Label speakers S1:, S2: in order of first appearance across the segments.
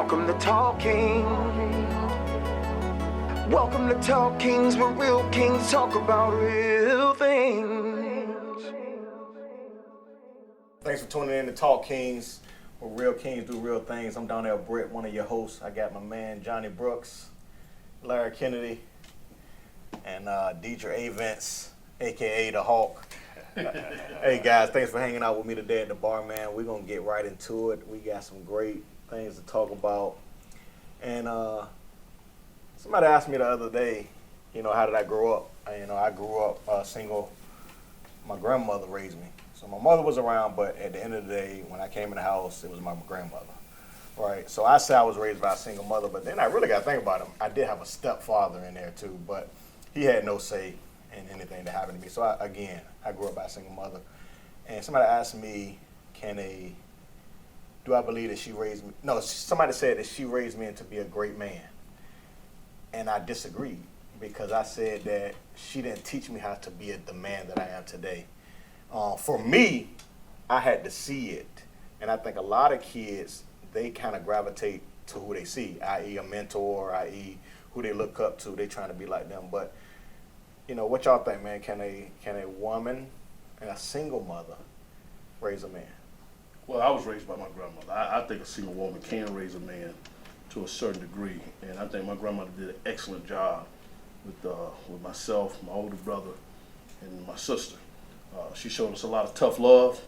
S1: Welcome to Talking. Welcome to Talk Kings, where real kings talk about real things.
S2: Thanks for tuning in to Talk Kings, where real kings do real things. I'm Donnell Britt, one of your hosts. I got my man Johnny Brooks, Larry Kennedy, and Deidre Avents, a.k.a. The Hawk. Hey guys, thanks for hanging out with me today at the bar, man. We're going to get right into it. We got some great things to talk about. And somebody asked me the other day, how did I grow up? I grew up single. My grandmother raised me. So my mother was around, but at the end of the day, when I came in the house, it was my grandmother. Right? So I say I was raised by a single mother, but then I really got to think about it. I did have a stepfather in there too, but he had no say in anything that happened to me. So I grew up by a single mother. And somebody asked me, do I believe that she raised me? No, somebody said that she raised me to be a great man. And I disagreed because I said that she didn't teach me how to be the man that I am today. For me, I had to see it. And I think a lot of kids, they kind of gravitate to who they see, i.e. a mentor, i.e. who they look up to. They trying to be like them. But what y'all think, man? Can a woman and a single mother raise a man?
S3: Well, I was raised by my grandmother. I think a single woman can raise a man to a certain degree, and I think my grandmother did an excellent job with myself, my older brother, and my sister. She showed us a lot of tough love,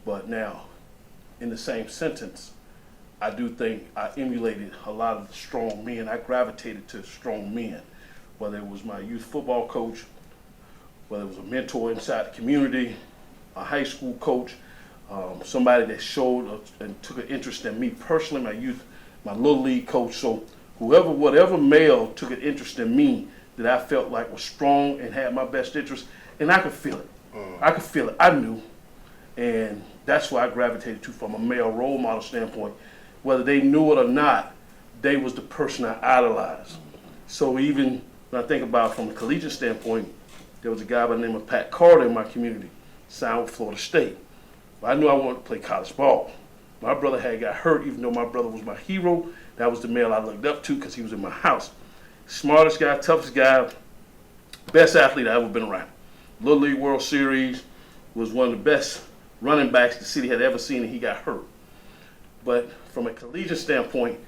S3: but now, in the same sentence, I do think I emulated a lot of the strong men. I gravitated to strong men, whether it was my youth football coach, whether it was a mentor inside the community, a high school coach, somebody that showed and took an interest in me personally, my little league coach. So whatever male took an interest in me that I felt like was strong and had my best interest, and I could feel it. I could feel it. I knew. And that's why I gravitated to from a male role model standpoint. Whether they knew it or not, they was the person I idolized. So even when I think about it from a collegiate standpoint, there was a guy by the name of Pat Carter in my community, signed with Florida State. But I knew I wanted to play college ball. My brother had got hurt, even though my brother was my hero. That was the male I looked up to because he was in my house. Smartest guy, toughest guy, best athlete I ever been around. Little League World Series, was one of the best running backs the city had ever seen, and he got hurt. But from a collegiate standpoint,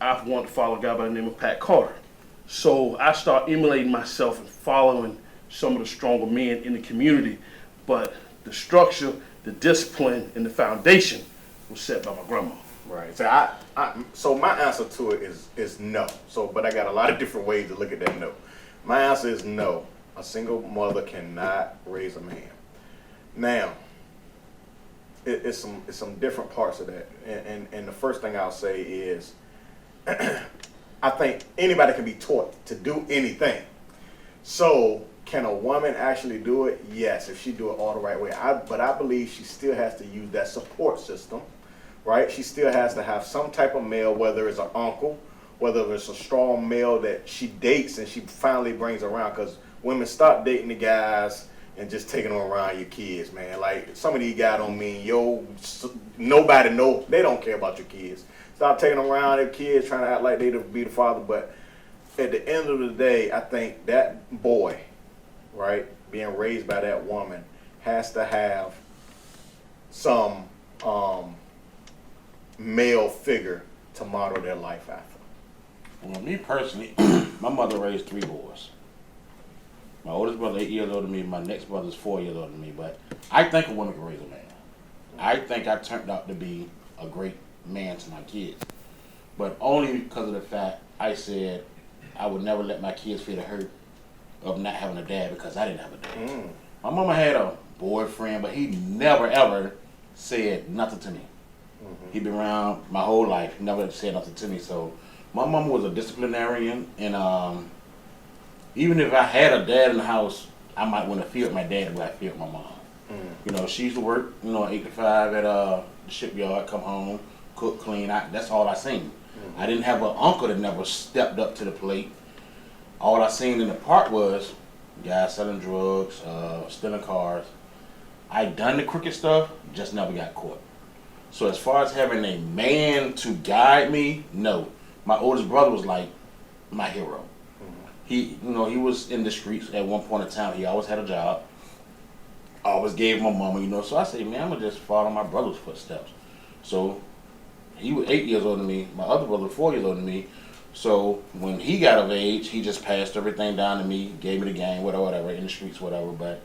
S3: I wanted to follow a guy by the name of Pat Carter. So I started emulating myself and following some of the stronger men in the community. But the structure, the discipline, and the foundation was set by my grandma.
S2: Right. So my answer to it is no. But I got a lot of different ways to look at that no. My answer is no. A single mother cannot raise a man. Now, it's some different parts of that. And the first thing I'll say is, I think anybody can be taught to do anything. So can a woman actually do it? Yes, if she do it all the right way. But I believe she still has to use that support system, right? She still has to have some type of male, whether it's an uncle, whether it's a strong male that she dates and she finally brings around. Because women, stop dating the guys and just taking them around your kids, man. Like, some of these guys don't mean, nobody know, they don't care about your kids. Stop taking them around their kids, trying to act like they be the father. But at the end of the day, I think that boy, right, being raised by that woman, has to have some male figure to model their life after.
S4: Well, me personally, my mother raised 3 boys. My oldest brother 8 years older than me. My next brother's 4 years older than me. But I think a woman can raise a man. I think I turned out to be a great man to my kids. But only because of the fact I said I would never let my kids feel the hurt of not having a dad because I didn't have a dad. My mama had a boyfriend, but he never ever said nothing to me. He been around my whole life, never said nothing to me. So my mama was a disciplinarian, and even if I had a dad in the house, I might want to feel my dad the way I feel my mom. She used to work, 8 to 5 at the shipyard, come home, cook, clean. That's all I seen. I didn't have an uncle that never stepped up to the plate. All I seen in the park was guys selling drugs, stealing cars. I done the crooked stuff, just never got caught. So as far as having a man to guide me, no. My oldest brother was like my hero. He, he was in the streets at one point in time. He always had a job. Always gave my mama, So I said, man, I'm gonna just follow my brother's footsteps. So he was 8 years older than me. My other brother was 4 years older than me. So when he got of age, he just passed everything down to me, gave me the game, whatever, in the streets, whatever. But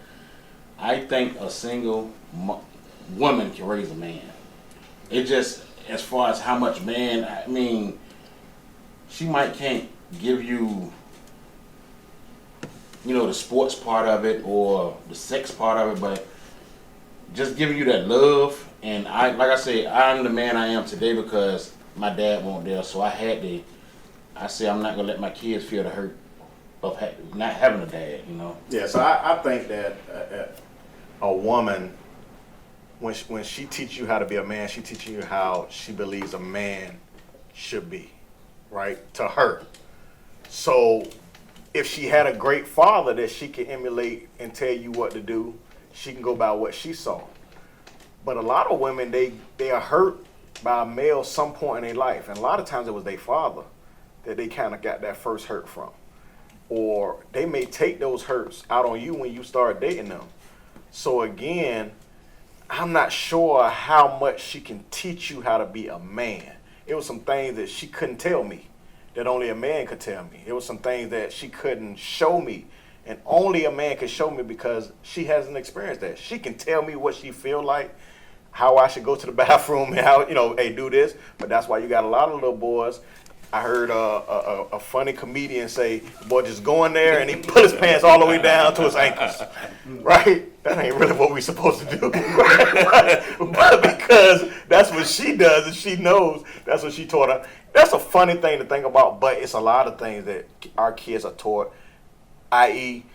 S4: I think a single woman can raise a man. It just, as far as how much man, I mean, she can't give you, the sports part of it or the sex part of it, but just giving you that love. And like I said, I'm the man I am today because my dad wasn't there, so I say I'm not gonna let my kids feel the hurt of not having a dad,
S2: Yeah, so I think that a woman, when she teaches you how to be a man, she teaches you how she believes a man should be, right? To her. So if she had a great father that she can emulate and tell you what to do, she can go by what she saw. But a lot of women, they are hurt by a male some point in their life, and a lot of times it was their father that they kind of got that first hurt from. Or they may take those hurts out on you when you start dating them. So again, I'm not sure how much she can teach you how to be a man. It was some things that she couldn't tell me, that only a man could tell me. It was some things that she couldn't show me, and only a man could show me because she hasn't experienced that. She can tell me what she feel like, how I should go to the bathroom, and how, hey, do this. But that's why you got a lot of little boys. I heard a funny comedian say, boy, just go in there and he put his pants all the way down to his ankles, right? That ain't really what we supposed to do, but because that's what she does and she knows, that's what she taught her. That's a funny thing to think about, but it's a lot of things that our kids are taught, i.e.,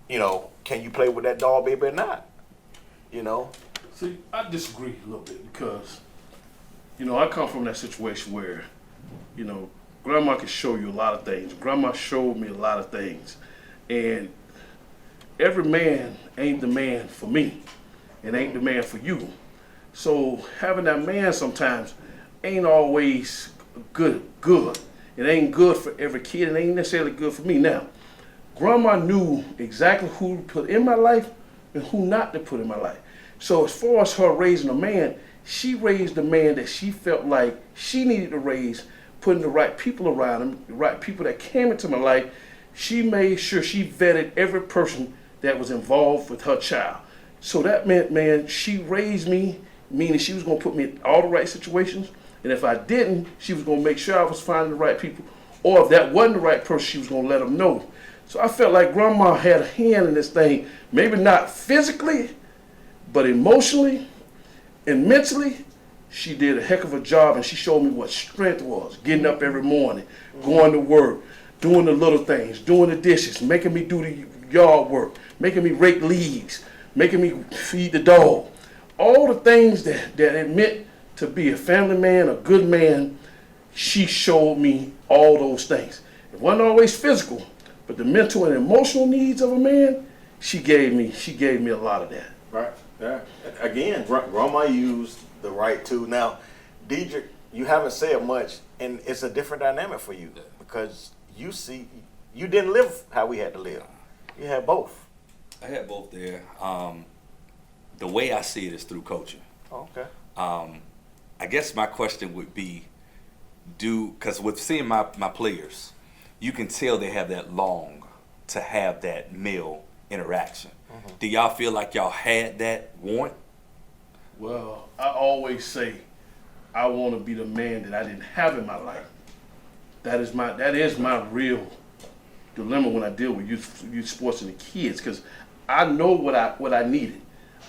S2: can you play with that doll baby or not,
S3: See, I disagree a little bit because, I come from that situation where, Grandma can show you a lot of things. Grandma showed me a lot of things. And every man ain't the man for me. It ain't the man for you. So having that man sometimes ain't always good. It ain't good for every kid. It ain't necessarily good for me. Now, Grandma knew exactly who to put in my life and who not to put in my life. So as far as her raising a man, she raised the man that she felt like she needed to raise, putting the right people around him, the right people that came into my life. She made sure she vetted every person that was involved with her child. So that meant, man, she raised me, meaning she was going to put me in all the right situations. And if I didn't, she was going to make sure I was finding the right people. Or if that wasn't the right person, she was going to let them know. So I felt like Grandma had a hand in this thing, maybe not physically, but emotionally and mentally. She did a heck of a job, and she showed me what strength was. Getting up every morning, going to work, doing the little things, doing the dishes, making me do the yard work, making me rake leaves, making me feed the dog. All the things that it meant to be a family man, a good man, she showed me all those things. It wasn't always physical, but the mental and emotional needs of a man, she gave me a lot of that.
S2: Right. Yeah. Again, Grandma used the right tool. Now, Deidre, you haven't said much, and it's a different dynamic for you because you didn't live how we had to live. You had both.
S5: I had both there. The way I see it is through coaching.
S2: Okay.
S5: I guess my question would be, because with seeing my players, you can tell they have that long to have that male interaction. Mm-hmm. Do y'all feel like y'all had that want?
S3: Well, I always say I want to be the man that I didn't have in my life. That is my real dilemma when I deal with youth sports and the kids, because I know what I needed.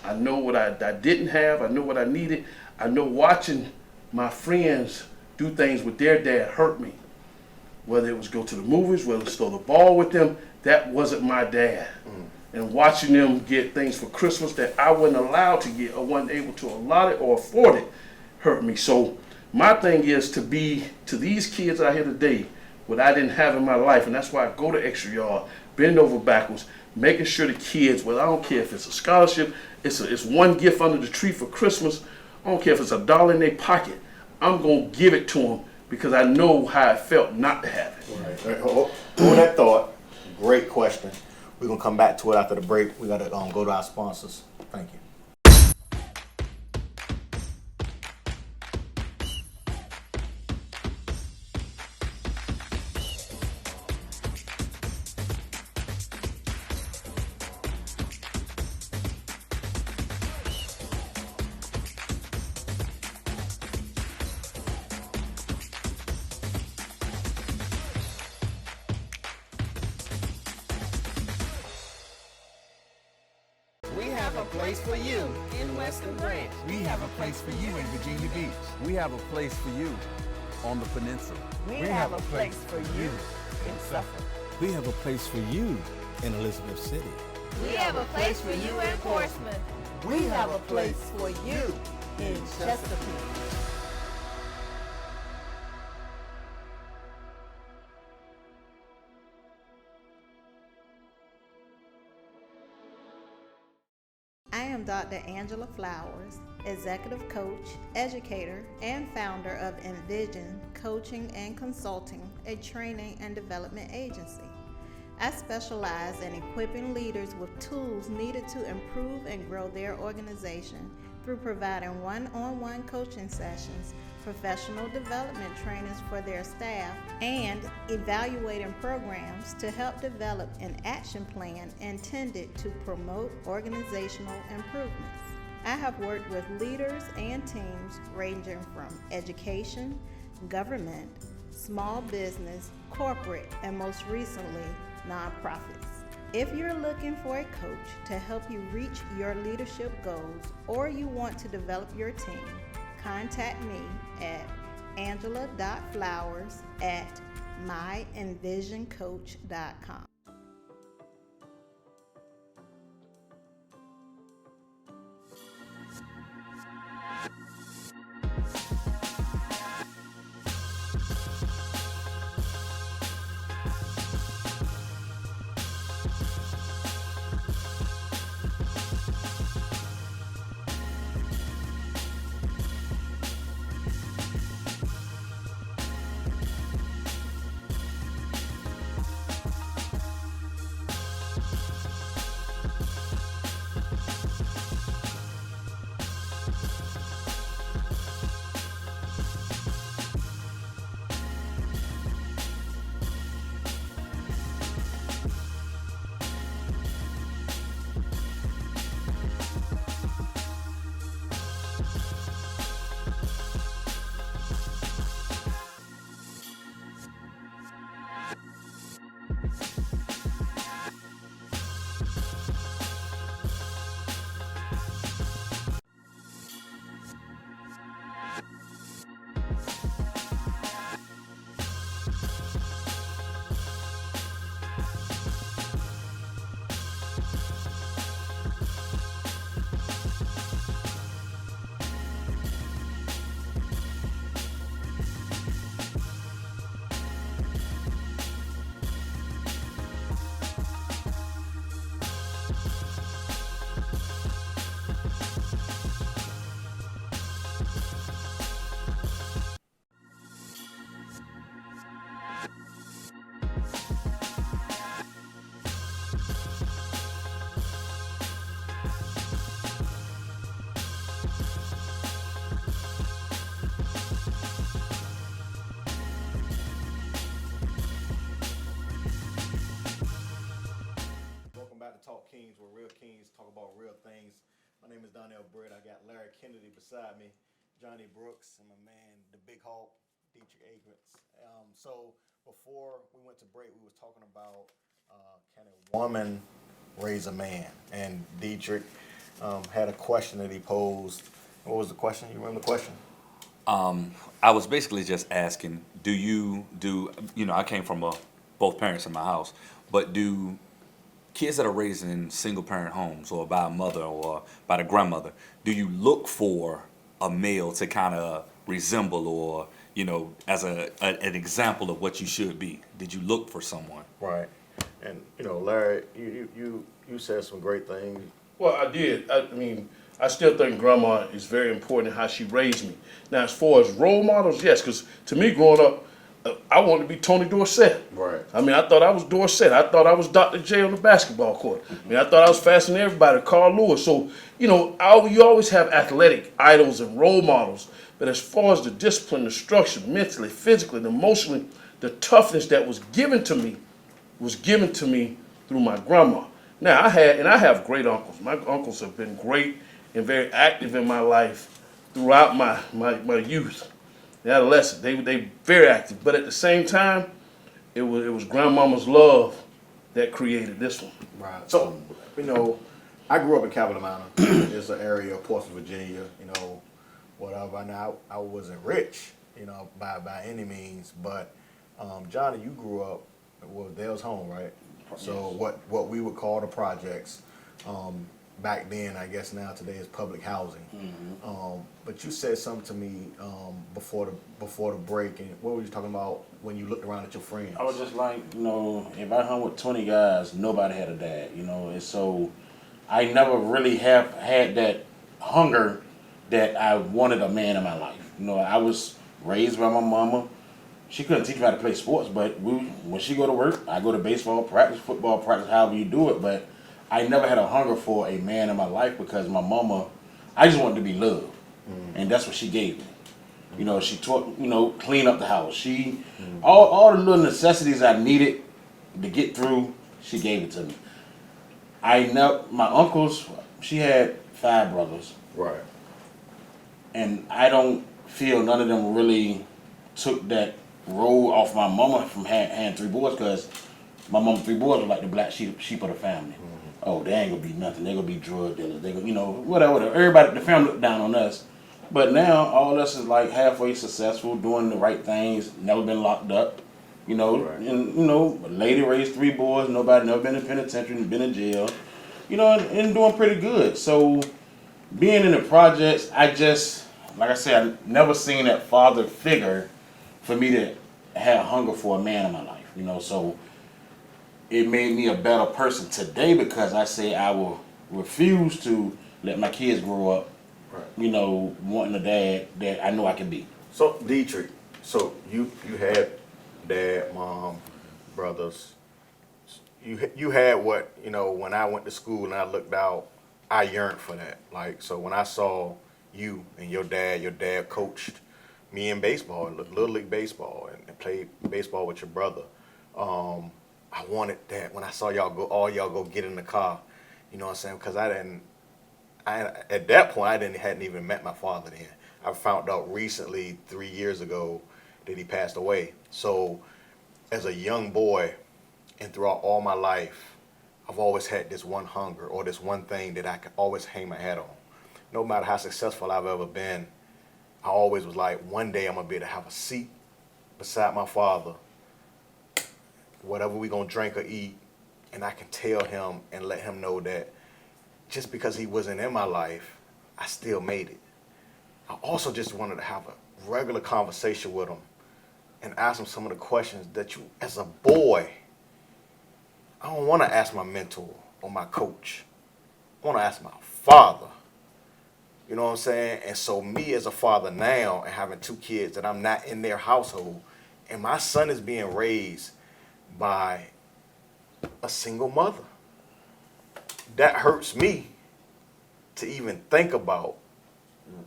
S3: I know what I didn't have. I know what I needed. I know watching my friends do things with their dad hurt me. Whether it was go to the movies, whether it was throw the ball with them, that wasn't my dad. Mm. And watching them get things for Christmas that I wasn't allowed to get or wasn't able to allot it or afford it hurt me. So my thing is to be to these kids out here today what I didn't have in my life, and that's why I go to Extra Yard, bend over backwards, making sure the kids, well, I don't care if it's a scholarship, it's one gift under the tree for Christmas, I don't care if it's $1 in their pocket. I'm gonna give it to them because I know how it felt not to have it.
S2: Right. Hold that thought. Great question. We're gonna come back to it after the break. We gotta go to our sponsors. Thank you.
S6: We have a place for you in Western Branch.
S7: We have a place for you in Virginia Beach.
S8: We have a place for you on the peninsula.
S6: We have a place for you in Suffolk.
S7: We have a place for you in Elizabeth City.
S6: We have a place for you in Portsmouth. We have a place for you in Chesapeake.
S9: I am Dr. Angela Flowers, executive coach, educator, and founder of Envision Coaching and Consulting, a training and development agency. I specialize in equipping leaders with tools needed to improve and grow their organization through providing one-on-one coaching sessions, professional development trainings for their staff, and evaluating programs to help develop an action plan intended to promote organizational improvements. I have worked with leaders and teams ranging from education, government, small business, corporate, and most recently, nonprofits. If you're looking for a coach to help you reach your leadership goals or you want to develop your team, contact me at angela.flowers@myenvisioncoach.com.
S2: Talk Kings, where real kings talk about real things. My name is Donnell Britt. I got Larry Kennedy beside me, Johnny Brooks, and my man, the Big Hawk, Dietrich Agrins. So before we went to break, we was talking about can a woman raise a man? And Dietrich had a question that he posed. What was the question? You remember the question?
S5: I was basically just asking, I came from both parents in my house, but do kids that are raised in single parent homes or by a mother or by the grandmother, do you look for a male to kind of resemble or, as an example of what you should be? Did you look for someone?
S2: Right. And, Larry, you said some great things.
S3: Well, I did. I mean, I still think grandma is very important in how she raised me. Now, as far as role models, yes, because to me, growing up, I wanted to be Tony Dorsett.
S2: Right.
S3: I mean, I thought I was Dorsett. I thought I was Dr. J on the basketball court. I mean, I thought I was faster than everybody, Carl Lewis. So, you know, you always have athletic idols and role models. But as far as the discipline, the structure, mentally, physically, and emotionally, the toughness that was given to me through my grandma. Now, I have great uncles. My uncles have been great and very active in my life throughout my youth, the adolescence. They very active, but at the same time, it was grandmama's love that created this one.
S2: Right. So, you know, I grew up in Carolina. It's an area of Portsmouth, Virginia. You know, whatever. Now, I wasn't rich, you know, by any means. But Johnny, you grew up. Well, Dale's home, right? So what we would call the projects. Back then, I guess now today is public housing. But you said something to me before the break, and what were you talking about when you looked around at your friends?
S4: I was just like, you know, if I hung with 20 guys, nobody had a dad, you know, and so I never really have had that hunger that I wanted a man in my life. You know, I was raised by my mama. She couldn't teach me how to play sports, but when she go to work, I go to baseball practice, football practice, however you do it, but I never had a hunger for a man in my life because my mama, I just wanted to be loved. And that's what she gave me. You know, she taught, you know, clean up the house. She, all the little necessities I needed to get through, she gave it to me. My uncles, she had 5 brothers.
S2: Right.
S4: And I don't feel none of them really took that role off my mama from having 3 boys because my mama 3 boys were like the black sheep of the family. Oh, they ain't gonna be nothing. They gonna be drug dealers. They gonna, you know, whatever. Everybody, the family looked down on us. But now all of us is like halfway successful, doing the right things. Never been locked up, you know.
S2: Right.
S4: And you know, a lady raised 3 boys. Nobody never been in penitentiary, been in jail, you know, and doing pretty good. So being in the projects, I just, like I said, I never seen that father figure for me to have hunger for a man in my life, you know. So it made me a better person today because I say I will refuse to let my kids grow up, you know, wanting a dad that I know I can be.
S2: So Dietrich, so you had dad, mom, brothers. You had what, you know, when I went to school and I looked out, I yearned for that. Like, so when I saw you and your dad coached me in baseball, Little League baseball, and played baseball with your brother. I wanted that when I saw all y'all go get in the car, you know what I'm saying? Because at that point, hadn't even met my father then. I found out recently, 3 years ago, that he passed away. So as a young boy and throughout all my life, I've always had this one hunger or this one thing that I could always hang my hat on. No matter how successful I've ever been, I always was like, one day I'm going to be able to have a seat beside my father, whatever we gonna drink or eat, and I can tell him and let him know that just because he wasn't in my life, I still made it. I also just wanted to have a regular conversation with him and ask him some of the questions that you, as a boy, I don't want to ask my mentor or my coach. I want to ask my father. You know what I'm saying? And so me as a father now and having 2 kids that I'm not in their household, and my son is being raised by a single mother. That hurts me to even think about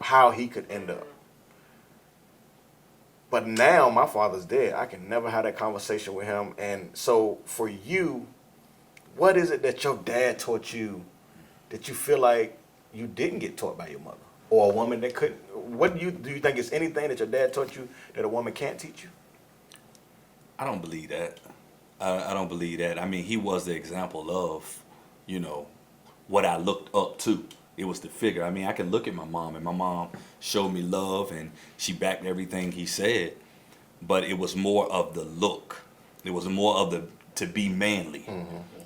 S2: how he could end up. But now my father's dead. I can never have that conversation with him. And so for you, what is it that your dad taught you that you feel like you didn't get taught by your mother? Or a woman that couldn't? Do you think it's anything that your dad taught you that a woman can't teach you?
S5: I don't believe that. I don't believe that. I mean, he was the example of, you know, what I looked up to. It was the figure. I mean, I can look at my mom, and my mom showed me love, and she backed everything he said. But it was more of the look. It was more of to be manly,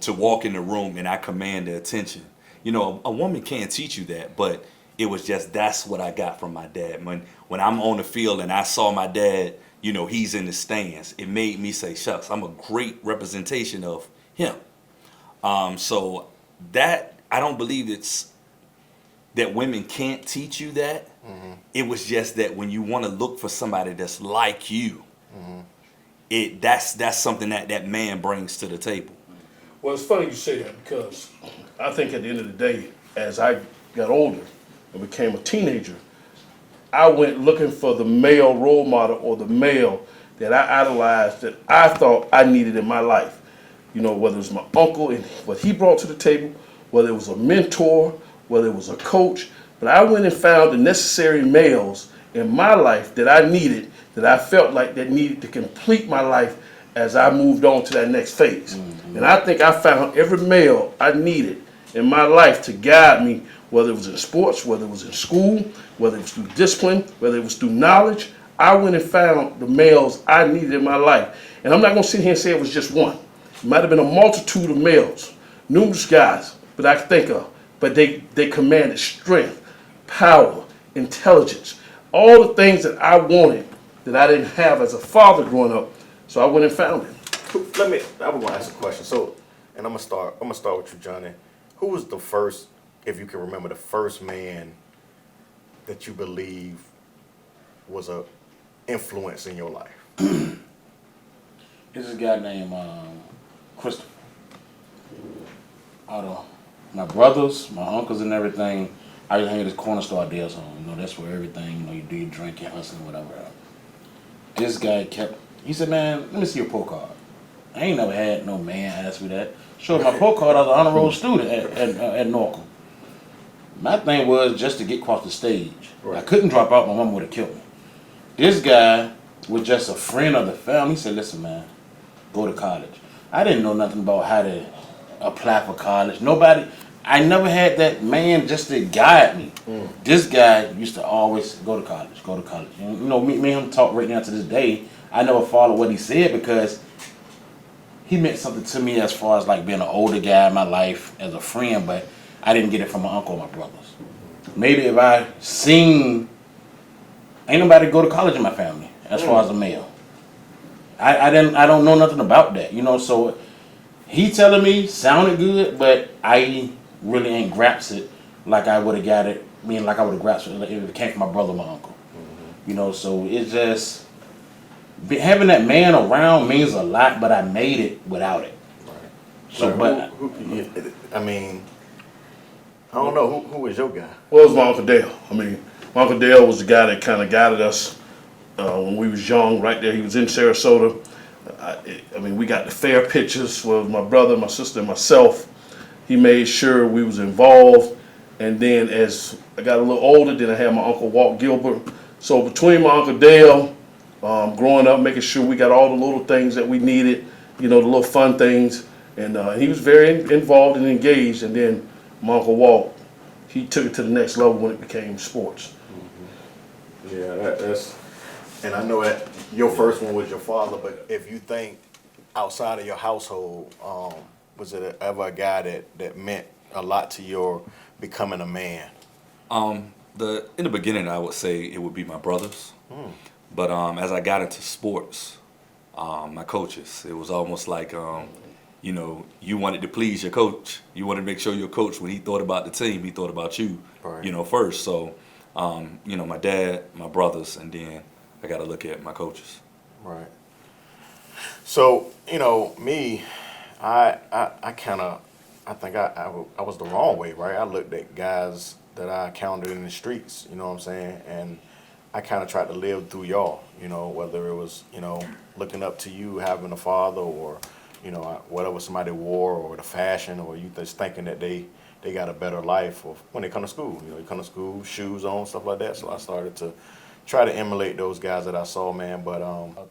S5: to walk in the room, and I command the attention. You know, a woman can't teach you that, but it was just, that's what I got from my dad. When I'm on the field and I saw my dad, you know, he's in the stands, it made me say, shucks, I'm a great representation of him. So that, I don't believe it's that women can't teach you that. It was just that when you want to look for somebody that's like you, that's something that man brings to the table.
S3: Well, it's funny you say that because I think at the end of the day, as I got older and became a teenager, I went looking for the male role model or the male that I idolized, that I thought I needed in my life. You know, whether it was my uncle and what he brought to the table, whether it was a mentor, whether it was a coach. But I went and found the necessary males in my life that I needed, that I felt like that needed to complete my life as I moved on to that next phase. And I think I found every male I needed in my life to guide me, whether it was in sports, whether it was in school, whether it was through discipline, whether it was through knowledge. I went and found the males I needed in my life. And I'm not going to sit here and say it was just one. It might have been a multitude of males, numerous guys that I could think of, but they commanded strength, power, intelligence, all the things that I wanted that I didn't have as a father growing up. So I went and found it.
S2: I was gonna ask a question. So, and I'm gonna start with you, Johnny. Who was the first, if you can remember, the first man that you believe was a influence in your life?
S4: This is a guy named Christopher. Out of my brothers, my uncles, and everything, I used to hang at this corner store at Dale's home. You know, that's where everything, you know, you do your drinking, hustling, whatever. This guy he said, man, let me see your report card. I ain't never had no man ask me that. Showed my report card. I was an honor roll student at Norcom. My thing was just to get across the stage. Right. I couldn't drop out. My mom would have killed me. This guy was just a friend of the family. He said, listen, man, go to college. I didn't know nothing about how to apply for college. I never had that man just to guide me. This guy used to always go to college. And, you know, me and him talk right now to this day. I never followed what he said because he meant something to me as far as like being an older guy in my life as a friend, but I didn't get it from my uncle or my brothers. Maybe if I seen, ain't nobody go to college in my family as far as a male. I don't know nothing about that, you know, so he telling me sounded good, but I really ain't grasped it like I would have got it, like I would have grasped it if it came from my brother or my uncle. You know, so it's just, having that man around means a lot, but I made it without it. So, but
S2: I mean, I don't know, who was your guy?
S3: Well, it was my Uncle Dale. I mean, my Uncle Dale was the guy that kind of guided us when we was young, right there. He was in Sarasota. I mean, we got the fair pictures with my brother, my sister, and myself. He made sure we was involved. And then as I got a little older, then I had my Uncle Walt Gilbert. So between my Uncle Dale, growing up, making sure we got all the little things that we needed, you know, the little fun things. And he was very involved and engaged. And then my Uncle Walt, he took it to the next level when it became sports.
S2: Yeah, that's, and I know that your first one was your father, but if you think outside of your household, was it ever a guy that meant a lot to your becoming a man?
S5: In the beginning, I would say it would be my brothers. But as I got into sports, my coaches, it was almost like, you know, you wanted to please your coach. You wanted to make sure your coach, when he thought about the team, he thought about you, right, you know, first. So, you know, my dad, my brothers, and then I got to look at my coaches.
S2: Right. So, you know, me, I think I was the wrong way, right? I looked at guys that I encountered in the streets, you know what I'm saying? And I kind of tried to live through y'all, you know, whether it was, you know, looking up to you, having a father, or, you know, whatever somebody wore, or the fashion, or you just thinking that they got a better life, or when they come to school, you know, you come to school, shoes on, stuff like that. So I started to try to emulate those guys that I saw, man. But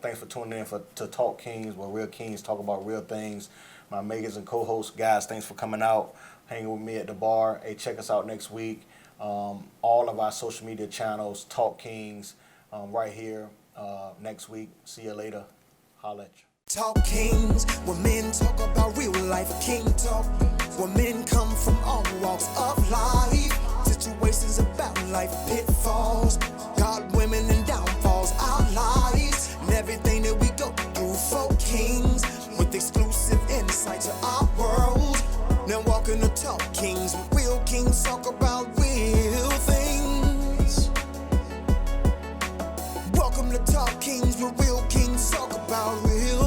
S2: thanks for tuning in to Talk Kings, where real kings talk about real things. My Megas and co-hosts, guys, thanks for coming out, hanging with me at the bar. Hey, check us out next week. All of our social media channels, Talk Kings, right here next week. See you later. Holla at you.
S1: Talk Kings, where men talk about real life. King Talk, where men come from all walks of life. Situations about life, pitfalls, God, women, and downfalls. Our lives, and everything that we go through. For kings, with exclusive insight to our world. Now walking the Talk Kings, where real kings talk about real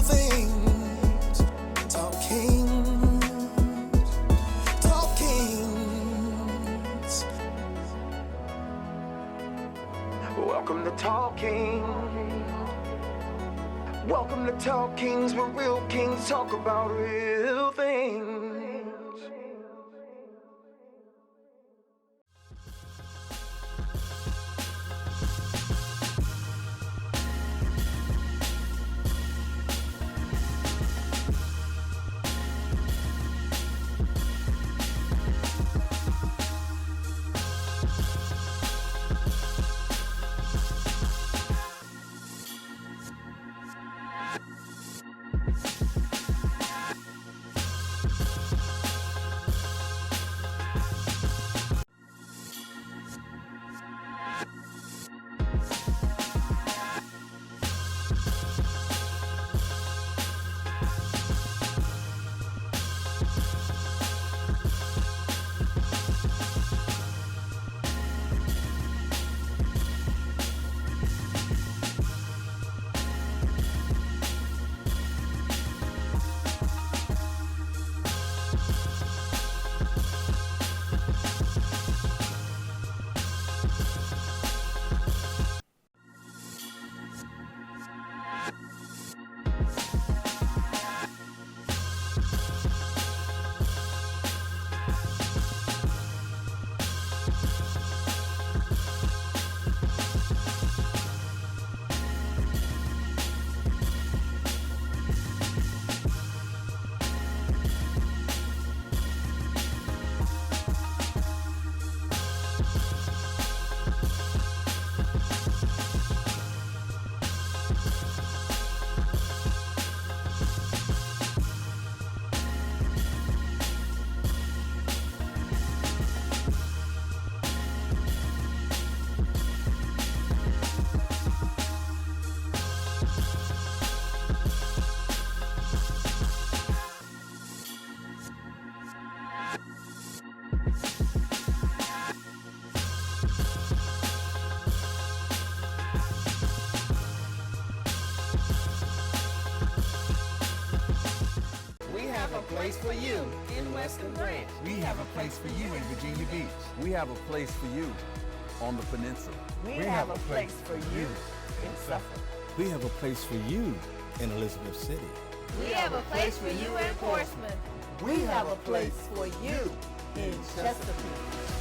S1: real things. Talk Kings. Talk Kings. Welcome to Talk Kings. Welcome to Talk Kings, where real kings talk about real things.
S7: We have a place for you in Western Branch. We have a place for you in Virginia Beach.
S8: We have a place for you on the peninsula.
S6: We have a place for you in Suffolk.
S7: We have a place for you in Elizabeth City.
S6: We have a place for you in Portsmouth. We have a place for you in Chesapeake.